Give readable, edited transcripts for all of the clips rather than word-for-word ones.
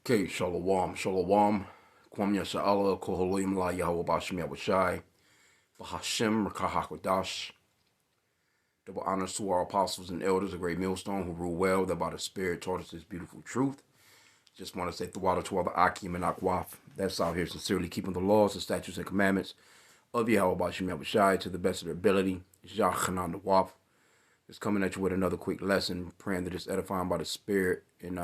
Okay, Shalom, Shalom. Kwam Yasha'Allah, Koholim La Yahweh Bashim Yahushai, Bahashim Rakahakwadash. Double honors to our apostles and elders, a great millstone who rule well, that by the Spirit taught us this beautiful truth. Just want to say the water to all the H.I.M and Akwaf that's out here sincerely keeping the laws, the statutes, and commandments of Yahweh Bashim Yahushai to the best of their ability. Yachanan the Waf. Just coming at you with another quick lesson, praying that it's edifying by the Spirit and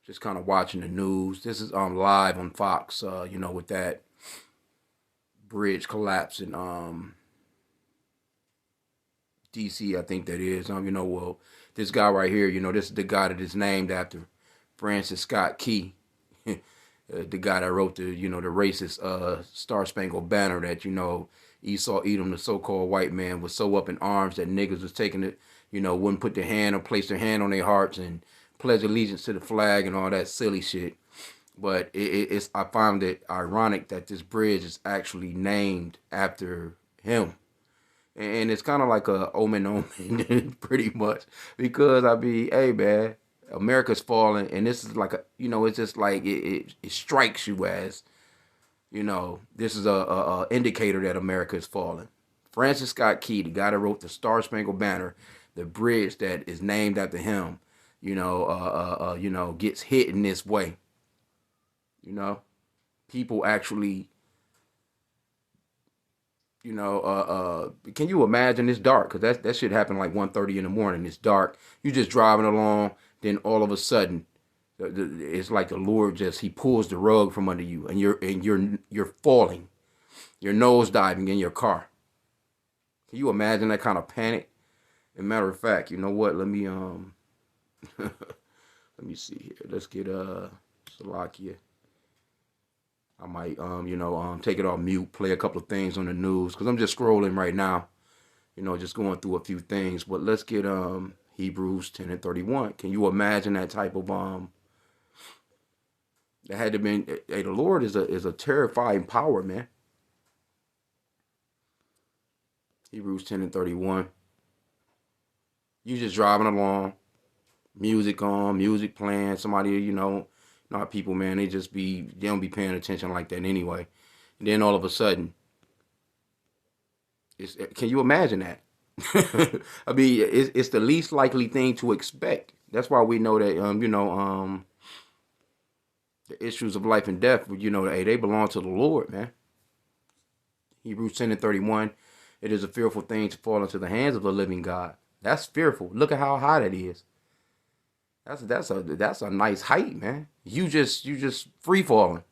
just kind of watching the news. This is live on Fox, with that bridge collapse in DC, I think that is. This guy right here, this is the guy that is named after Francis Scott Key, the guy that wrote the racist Star Spangled Banner that, Esau Edom, the so-called white man, was so up in arms that niggas was taking it, wouldn't put their hand or place their hand on their hearts and pledge allegiance to the flag and all that silly shit. But I found it ironic that this bridge is actually named after him. And it's kind of like a omen, pretty much. Because, hey, man, America's falling. And this is like it's just like it strikes you as, this is a indicator that America is falling. Francis Scott Key, the guy that wrote the Star Spangled Banner, the bridge that is named after him, gets hit in this way. People actually, can you imagine? It's dark, because that shit happened like 1:30 in the morning. It's dark. You just driving along, then all of a sudden, it's like the Lord he pulls the rug from under you, and you're falling, you're nose diving in your car. Can you imagine that kind of panic? As a matter of fact, you know what? Let me let me see here. Let's get Salakia. I might take it off mute, play a couple of things on the news, because I'm just scrolling right now, just going through a few things. But let's get Hebrews 10 and 31. Can you imagine that type of that had to been? Hey, the Lord is a terrifying power, man. Hebrews 10 and 31. You just driving along, music on, music playing, somebody, not people, man, they don't be paying attention like that anyway. And then all of a sudden, can you imagine that? It's the least likely thing to expect. That's why we know that, the issues of life and death, hey, they belong to the Lord, man. Hebrews 10 and 31, it is a fearful thing to fall into the hands of the living God. That's fearful. Look at how high that is. That's a nice height, man. You just free falling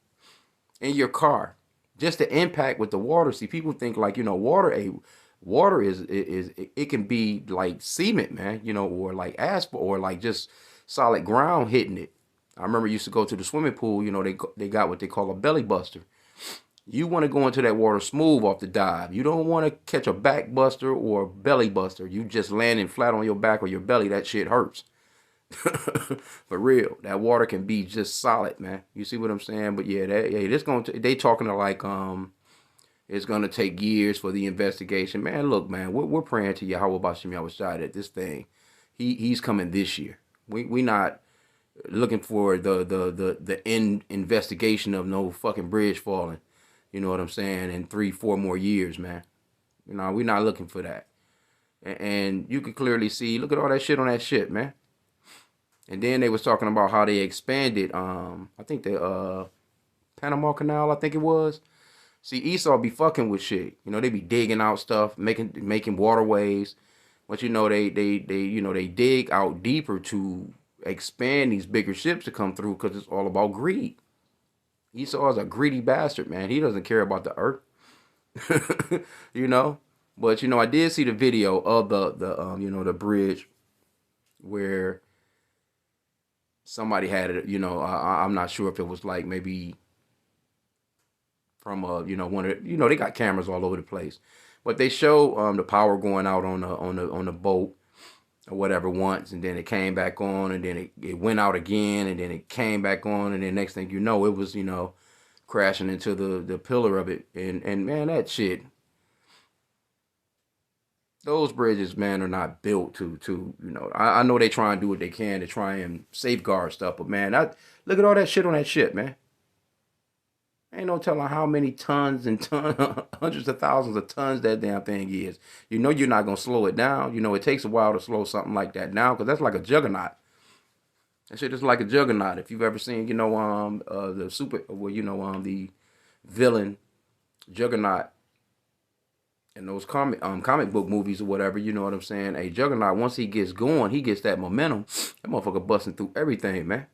in your car. Just the impact with the water. See, people think like, water is it can be like cement, man, or like asphalt, or like just solid ground hitting it. I remember I used to go to the swimming pool, they got what they call a belly buster. You want to go into that water smooth off the dive. You don't want to catch a back buster or a belly buster. You just landing flat on your back or your belly. That shit hurts. For real, that water can be just solid, man. You see what I'm saying? But yeah, they talking to like it's gonna take years for the investigation. Man, look, man, we're praying to Yahweh Bashim Yahushai that this thing, he's coming this year. We not looking for the end investigation of no fucking bridge falling. You know what I'm saying? In 3-4 more years, man. We're not looking for that. And you can clearly see, look at all that shit on that ship, man. And then they was talking about how they expanded, I think the Panama Canal, I think it was. See, Esau be fucking with shit. They be digging out stuff, making waterways. But they dig out deeper to expand these bigger ships to come through, because it's all about greed. Esau is a greedy bastard, man. He doesn't care about the earth. But I did see the video of the bridge where somebody had it, I'm not sure if it was like maybe from one of they got cameras all over the place, but they show the power going out on the boat or whatever once, and then it came back on, and then it went out again, and then it came back on, and then next thing you know, it was crashing into the pillar of it, and man, that shit, Those bridges, man, are not built to I know they try and do what they can to try and safeguard stuff, but man, look at all that shit on that ship, man. Ain't no telling how many tons and tons, hundreds of thousands of tons that damn thing is. You know you're not gonna slow it down. You know it takes a while to slow something like that down because that's like a juggernaut. That shit is like a juggernaut. If you've ever seen, the super, well, the villain juggernaut in those comic book movies or whatever, you know what I'm saying? A juggernaut, once he gets going, he gets that momentum. That motherfucker busting through everything, man.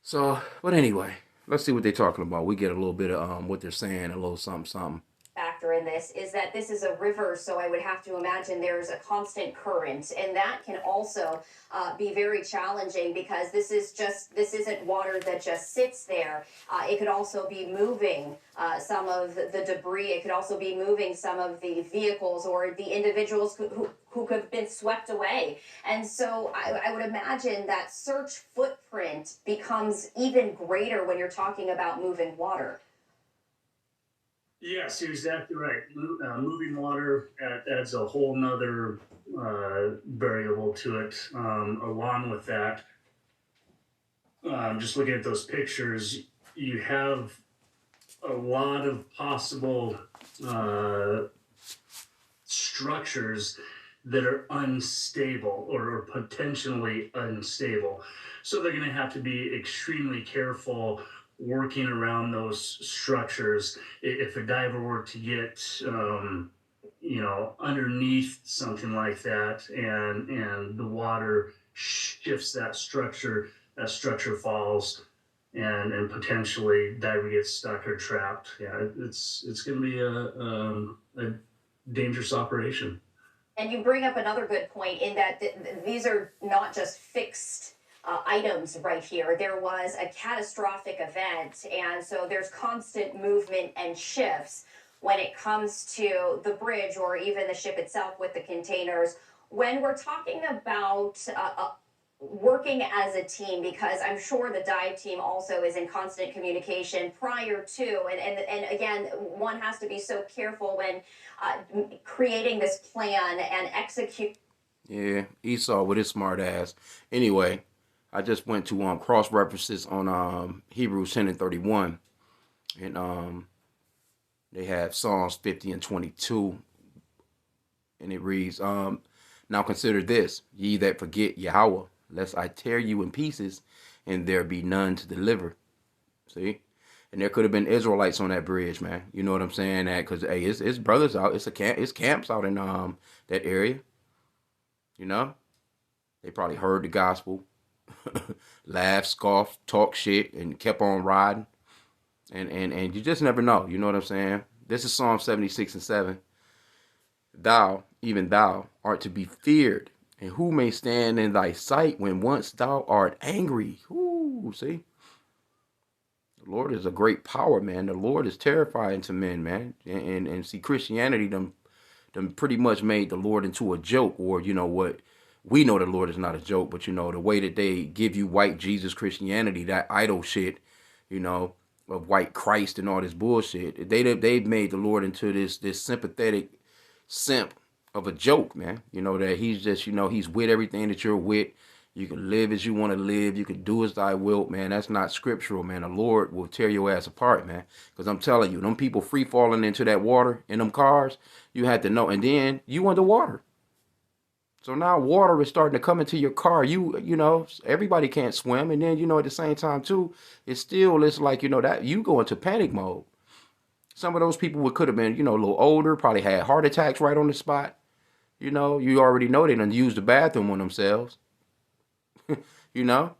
So, but anyway, let's see what they're talking about. We get a little bit of what they're saying, a little something, something. Factor in this is that this is a river, so I would have to imagine there's a constant current, and that can also be very challenging because this isn't water that just sits there. It could also be moving some of the debris. It could also be moving some of the vehicles or the individuals who could have been swept away. And so I would imagine that search footprint becomes even greater when you're talking about moving water. Yes, you're exactly right. Moving water adds a whole nother variable to it. Along with that, just looking at those pictures, you have a lot of possible uh, structures that are unstable or potentially unstable. So they're going to have to be extremely careful working around those structures. If a diver were to get, underneath something like that, and the water shifts that structure falls, and potentially diver gets stuck or trapped. Yeah, it's going to be a dangerous operation. And you bring up another good point in that these are not just fixed items right here. There was a catastrophic event, and so there's constant movement and shifts when it comes to the bridge or even the ship itself with the containers. When we're talking about working as a team, because I'm sure the dive team also is in constant communication prior to, and again, one has to be so careful when creating this plan and execute. Yeah, Esau with his smart ass. Anyway, I just went to cross references on Hebrews 10:31, and they have Psalms 50:22, and it reads, now consider this, ye that forget Yahweh, lest I tear you in pieces, and there be none to deliver. See? And there could have been Israelites on that bridge, man. You know what I'm saying? That because hey, it's brothers out. It's camps out in that area. You know, they probably heard the gospel, laughed, scoffed, talked shit, and kept on riding. And you just never know. You know what I'm saying? This is Psalm 76:7. Thou, even thou, art to be feared, and who may stand in thy sight when once thou art angry? Ooh, see? The Lord is a great power, man. The Lord is terrifying to men, man. And see, Christianity them pretty much made the Lord into a joke, or you know what? We know the Lord is not a joke, but you know the way that they give you white Jesus Christianity, that idol shit, you know, of white Christ and all this bullshit. They've made the Lord into this sympathetic simp of a joke, man. You know that he's just he's with everything that you're with. You can live as you want to live. You can do as thy wilt, man. That's not scriptural, man. The Lord will tear your ass apart, man. Because I'm telling you, them people free falling into that water in them cars, you had to know. And then you underwater. So now water is starting to come into your car. You know, everybody can't swim. And then, at the same time, too, it's like, that you go into panic mode. Some of those people could have been, a little older, probably had heart attacks right on the spot. You already know they done used the bathroom on themselves. You know?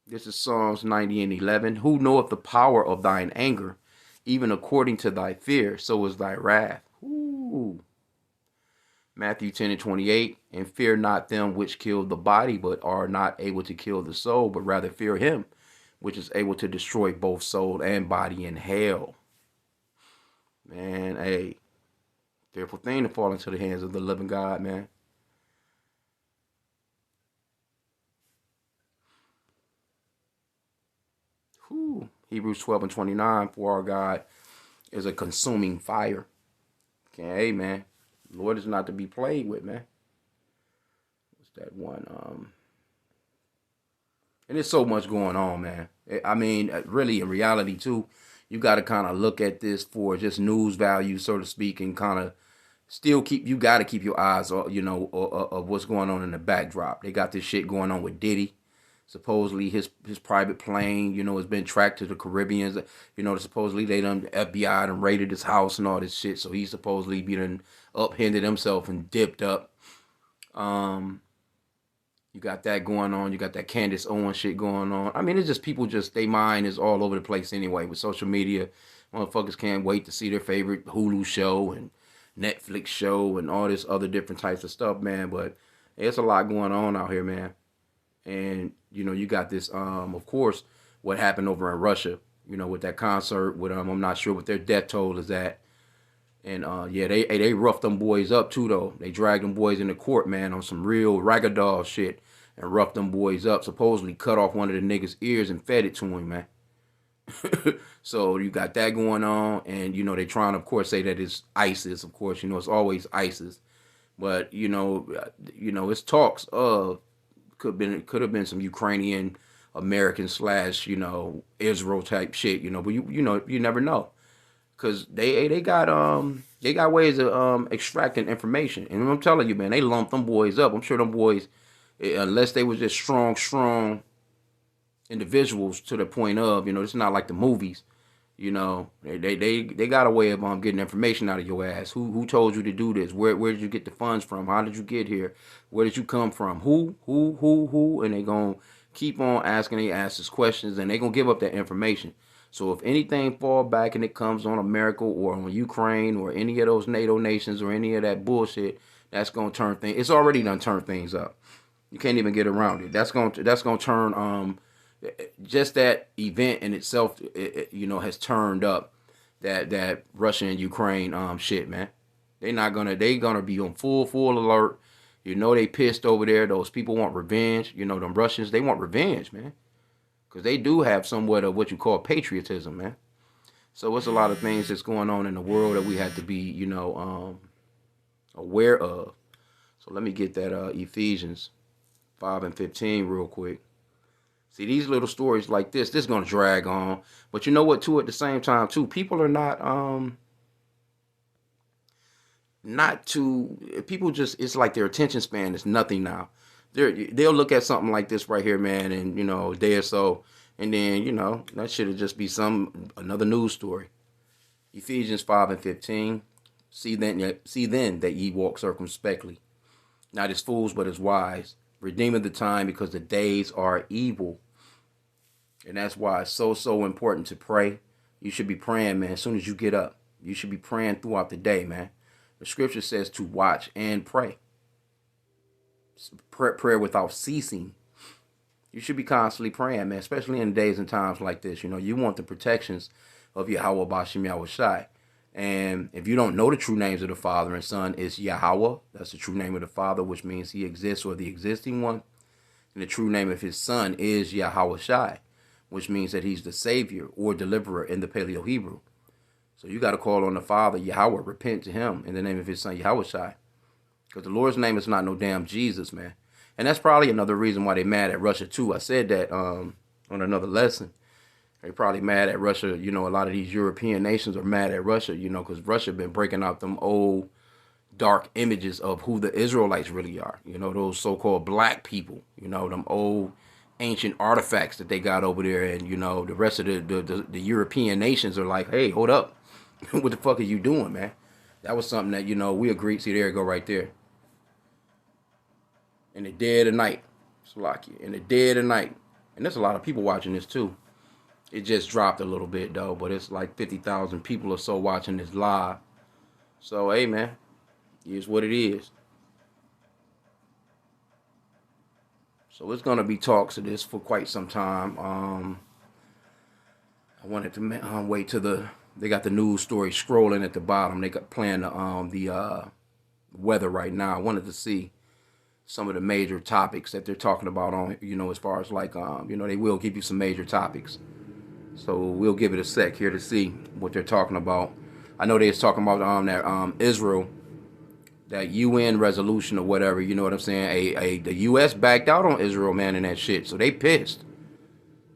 This is Psalms 90:11. Who knoweth the power of thine anger? Even according to thy fear, so is thy wrath. Ooh. Matthew 10:28. And fear not them which kill the body, but are not able to kill the soul, but rather fear him, which is able to destroy both soul and body in hell. Man, hey, fearful thing to fall into the hands of the living God, man. Whew. Hebrews 12:29. For our God is a consuming fire. Okay, hey, man. Lord is not to be played with, man. What's that one? And there's so much going on, man. I mean, really, in reality, too, you got to kind of look at this for just news value, so to speak, and kind of still keep. You got to keep your eyes, of what's going on in the backdrop. They got this shit going on with Diddy. Supposedly, his private plane, has been tracked to the Caribbean. Supposedly they done FBI done raided his house and all this shit. So he supposedly be done upended himself and dipped up. Um, You got that going on. You got that Candace Owens shit going on. I mean, it's just people they mind is all over the place anyway with social media. Motherfuckers can't wait to see their favorite Hulu show and Netflix show and all this other different types of stuff, man. But it's a lot going on out here, man. And, you got this, of course, what happened over in Russia, with that concert with, I'm not sure what their death toll is at. And yeah, they roughed them boys up too though. They dragged them boys into court, man, on some real raggadoll shit and roughed them boys up. Supposedly cut off one of the niggas' ears and fed it to him, man. So you got that going on, and they trying to, of course, say that it's ISIS. Of course, it's always ISIS, but it's talks of could have been some Ukrainian American slash Israel type shit, but you never know. Cause they got ways of extracting information, and I'm telling you, man, they lumped them boys up. I'm sure them boys, unless they was just strong individuals to the point of, it's not like the movies, they got a way of getting information out of your ass. Who told you to do this? Where did you get the funds from? How did you get here? Where did you come from? Who? And they gonna keep on asking they asses questions, and they gonna give up that information. So if anything fall back and it comes on America or on Ukraine or any of those NATO nations or any of that bullshit, that's gonna turn things. It's already done turned things up. You can't even get around it. That's gonna turn just that event in itself, has turned up that Russia and Ukraine shit, man. They gonna be on full alert. They pissed over there. Those people want revenge. Them Russians, they want revenge, man. Because they do have somewhat of what you call patriotism, man. So it's a lot of things that's going on in the world that we have to be, aware of. So let me get that Ephesians 5 and 15 real quick. See, these little stories like this is going to drag on. But you know what, too, at the same time, too, people are people just, it's like their attention span is nothing now. They'll look at something like this right here, man, and a day or so, and then that should just be another news story. Ephesians 5 and 15. See then that ye walk circumspectly, not as fools but as wise, redeeming the time because the days are evil. And that's why it's so important to pray. You should be praying, man, as soon as you get up. You should be praying throughout the day, man. The scripture says to watch and pray. Prayer without ceasing. You should be constantly praying, man, especially in days and times like this. You want the protections of Yahweh Bashim Yahweh Shai. And if you don't know the true names of the Father and Son, it's Yahweh. That's the true name of the Father, which means he exists or the existing one. And the true name of his Son is Yahweh Shai, which means that he's the Savior or Deliverer in the Paleo Hebrew. So you got to call on the Father, Yahweh, repent to him in the name of his Son, Yahweh Shai. Because the Lord's name is not no damn Jesus, man. And that's probably another reason why they mad at Russia, too. I said that on another lesson. They probably mad at Russia. A lot of these European nations are mad at Russia, because Russia been breaking out them old, dark images of who the Israelites really are. Those so-called black people, them old, ancient artifacts that they got over there. And, the rest of the European nations are like, hey, hold up. What the fuck are you doing, man? That was something that, we agreed. See, there you go right there. In the dead of night. Slovakia. In the dead of night. And there's a lot of people watching this too. It just dropped a little bit though, but it's like 50,000 people or so watching this live. So, hey man, here's what it is. So it's going to be talks of this for quite some time. I wanted to wait till they got the news story scrolling at the bottom. They got playing the weather right now. I wanted to see some of the major topics that they're talking about on, as far as like, they will give you some major topics. So we'll give it a sec here to see what they're talking about. I know they was talking about that Israel that UN resolution or whatever. You know what I'm saying? The U.S. backed out on Israel, man, and that shit. So they pissed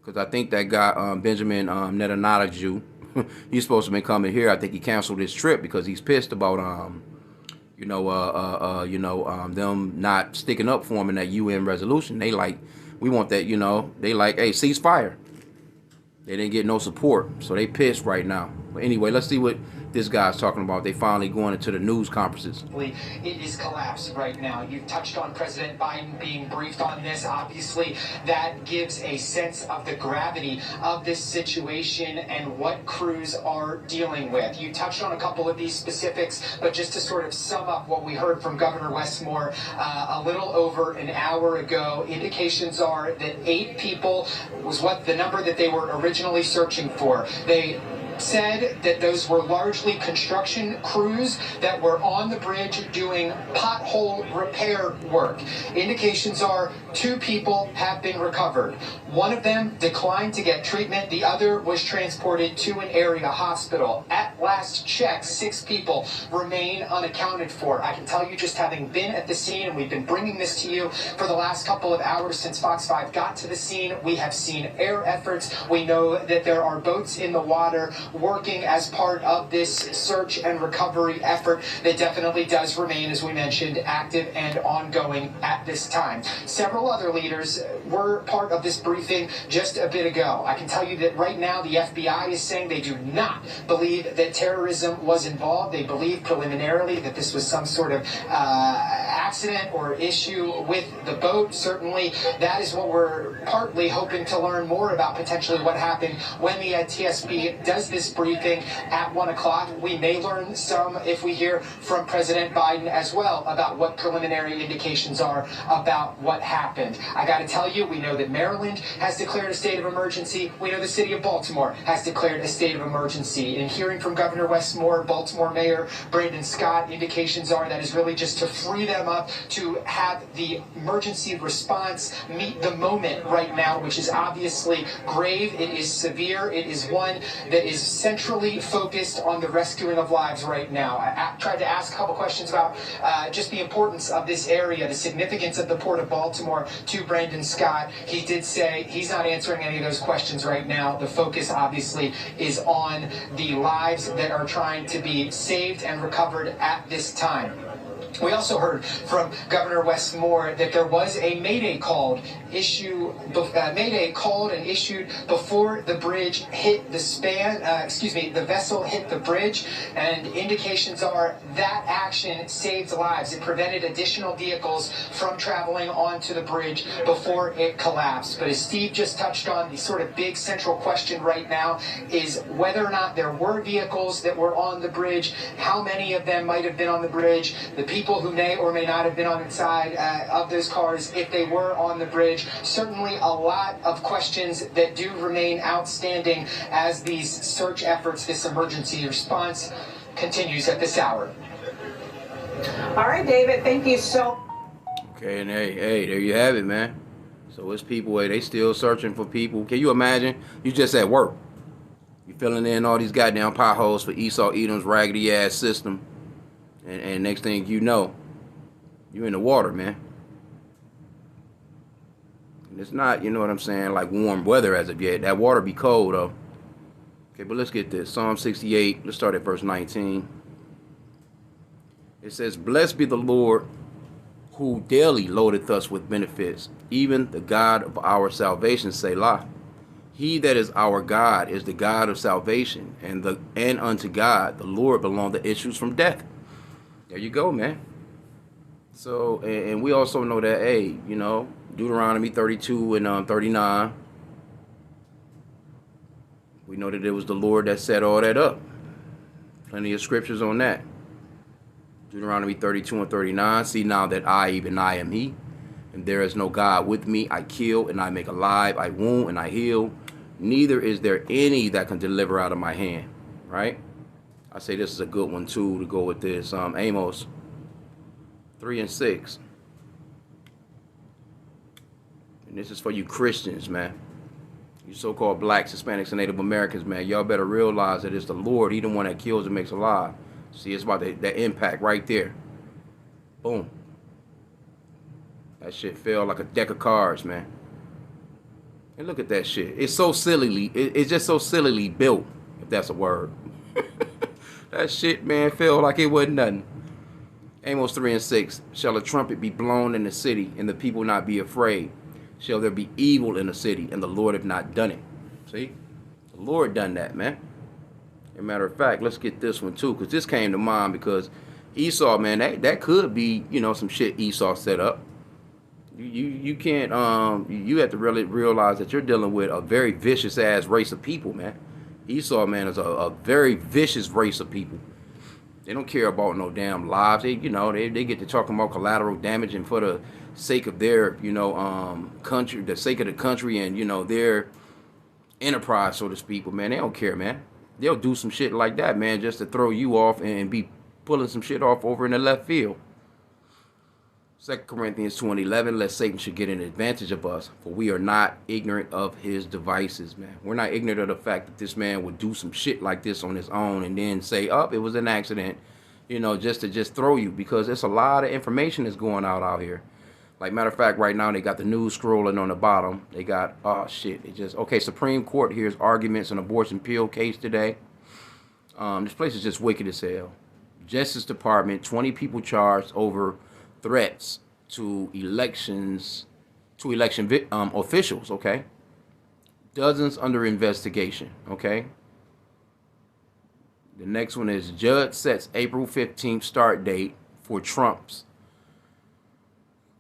because I think that guy Benjamin Netanyahu, he's supposed to be coming here. I think he canceled his trip because he's pissed about them not sticking up for him in that UN resolution. They like, we want that, they like, hey, ceasefire. They didn't get no support, so they pissed right now. But anyway, let's see what this guy's talking about. They finally going into the news conferences. It is collapsed right now. You've touched on President Biden being briefed on this. Obviously, that gives a sense of the gravity of this situation and what crews are dealing with. You touched on a couple of these specifics, but just to sort of sum up what we heard from Governor Westmore a little over an hour ago, indications are that 8 people was what the number that they were originally searching for. They said that those were largely construction crews that were on the bridge doing pothole repair work. Indications are 2 people have been recovered. One of them declined to get treatment. The other was transported to an area hospital. At last check, 6 people remain unaccounted for. I can tell you, just having been at the scene, and we've been bringing this to you for the last couple of hours since Fox 5 got to the scene, we have seen air efforts. We know that there are boats in the water working as part of this search and recovery effort that definitely does remain, as we mentioned, active and ongoing at this time. Several other leaders were part of this briefing just a bit ago. I can tell you that right now the FBI is saying they do not believe that terrorism was involved. They believe preliminarily that this was some sort of accident or issue with the boat. Certainly that is what we're partly hoping to learn more about, potentially what happened when the TSB does this briefing at 1 o'clock. We may learn some if we hear from President Biden as well about what preliminary indications are about what happened. I got to tell you, we know that Maryland has declared a state of emergency. We know the city of Baltimore has declared a state of emergency. In hearing from Governor Westmore, Baltimore Mayor Brandon Scott, indications are that is really just to free them up to have the emergency response meet the moment right now, which is obviously grave. It is severe. It is one that is centrally focused on the rescuing of lives right now. I tried to ask a couple questions about just the importance of this area, the significance of the Port of Baltimore to Brandon Scott. He did say he's not answering any of those questions right now. The focus obviously is on the lives that are trying to be saved and recovered at this time. We also heard from Governor Westmore that there was a Mayday called and issued before the bridge hit the the vessel hit the bridge, and indications are that action saved lives. It prevented additional vehicles from traveling onto the bridge before it collapsed. But as Steve just touched on, the sort of big central question right now is whether or not there were vehicles that were on the bridge, how many of them might have been on the bridge, the people who may or may not have been on the side of those cars if they were on the bridge. Certainly a lot of questions that do remain outstanding as these search efforts, this emergency response, continues at this hour. All right, David, thank you so much. Okay, and hey, there you have it, man. So it's people, they still searching for people. Can you imagine? You just at work. You filling in all these goddamn potholes for Esau Edom's raggedy ass system. And next thing you know, you're in the water, man. And it's not, you know what I'm saying, like warm weather as of yet. That water be cold, though. Okay, but let's get this. Psalm 68, let's start at verse 19. It says, "Blessed be the Lord who daily loadeth us with benefits, even the God of our salvation, Selah. He that is our God is the God of salvation, and unto God, the Lord, belong the issues from death." There you go, man. So, and we also know that, hey, Deuteronomy 32 and 39, we know that it was the Lord that set all that up. Plenty of scriptures on that. Deuteronomy 32 and 39, "See now that I, even I, am He, and there is no God with me. I kill and I make alive, I wound and I heal. Neither is there any that can deliver out of my hand." Right? I say this is a good one too to go with this. Amos 3 and 6. And this is for you Christians, man. You so-called blacks, Hispanics, and Native Americans, man. Y'all better realize that it's the Lord. He the one that kills and makes alive. See, it's about that impact right there. Boom. That shit fell like a deck of cards, man. And look at that shit. It's so sillily. It's just so sillily built, if that's a word. That shit, man, felt like it wasn't nothing. Amos 3 and 6. Shall a trumpet be blown in the city, and the people not be afraid? Shall there be evil in the city, and the Lord have not done it? See? The Lord done that, man. As a matter of fact, let's get this one too, because this came to mind because Esau, man, that could be, some shit Esau set up. You can't you have to really realize that you're dealing with a very vicious ass race of people, man. Esau, man, is a very vicious race of people. They don't care about no damn lives. They get to talking about collateral damage, and for the sake of their country, the sake of the country, and their enterprise, so to speak. But man, they don't care, man. They'll do some shit like that, man, just to throw you off and be pulling some shit off over in the left field. 2 Corinthians 2:11, lest Satan should get an advantage of us, for we are not ignorant of his devices, man. We're not ignorant of the fact that this man would do some shit like this on his own and then say, oh, it was an accident, just to throw you, because there's a lot of information that's going out here. Like, matter of fact, right now they got the news scrolling on the bottom. They got, oh shit, Supreme Court hears arguments in abortion pill case today. This place is just wicked as hell. Justice Department, 20 people charged over threats to election officials, okay? Dozens under investigation, okay? The next one is judge sets April 15th start date for Trump's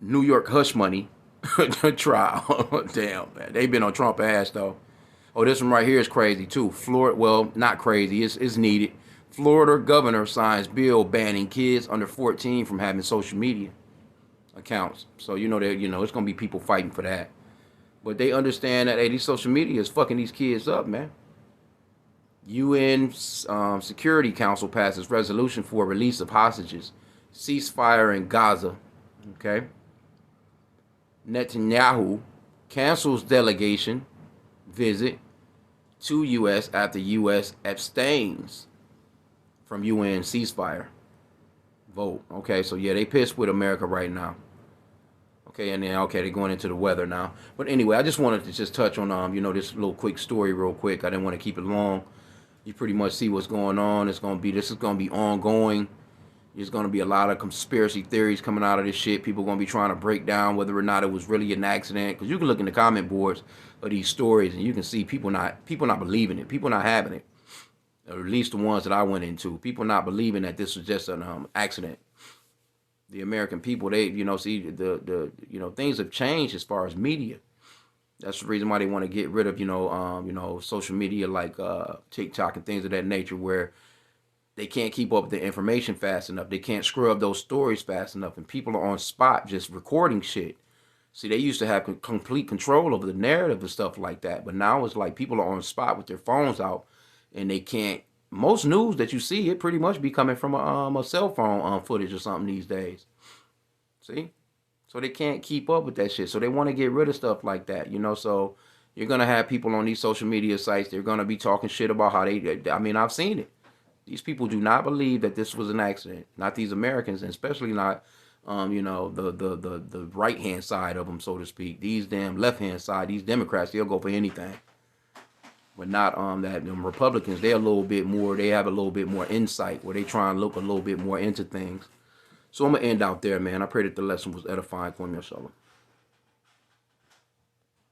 New York hush money trial. Damn, man. They've been on Trump ass, though. Oh, this one right here is crazy, too. Florida, well, not crazy. It's needed. Florida governor signs bill banning kids under 14 from having social media accounts. So it's gonna be people fighting for that. But they understand that, hey, these social media is fucking these kids up, man. UN Security Council passes resolution for release of hostages, ceasefire in Gaza. Okay. Netanyahu cancels delegation visit to U.S. after U.S. abstains from UN ceasefire vote. Okay, so yeah, they pissed with America right now. Okay, and then they're going into the weather now. But anyway, I just wanted to just touch on this little quick story real quick. I didn't want to keep it long. You pretty much see what's going on. This is gonna be ongoing. There's gonna be a lot of conspiracy theories coming out of this shit. People are gonna be trying to break down whether or not it was really an accident. Because you can look in the comment boards of these stories and you can see people not believing it. People not having it. Or at least the ones that I went into. People not believing that this was just an accident. The American people, they see the things have changed as far as media. That's the reason why they want to get rid of social media like TikTok and things of that nature, where they can't keep up with the information fast enough. They can't scrub those stories fast enough, and people are on spot just recording shit. See, they used to have complete control over the narrative and stuff like that, but now it's like people are on spot with their phones out, and they can't. Most news that you see, it pretty much be coming from a cell phone footage or something these days. See? So they can't keep up with that shit. So they want to get rid of stuff like that, So you're going to have people on these social media sites. They're going to be talking shit about how I've seen it. These people do not believe that this was an accident. Not these Americans, and especially not, the right-hand side of them, so to speak. These damn left-hand side, these Democrats, they'll go for anything. But not that them Republicans, they have a little bit more insight, where they try and look a little bit more into things. So I'm going to end out there, man. I pray that the lesson was edifying for me, inshallah.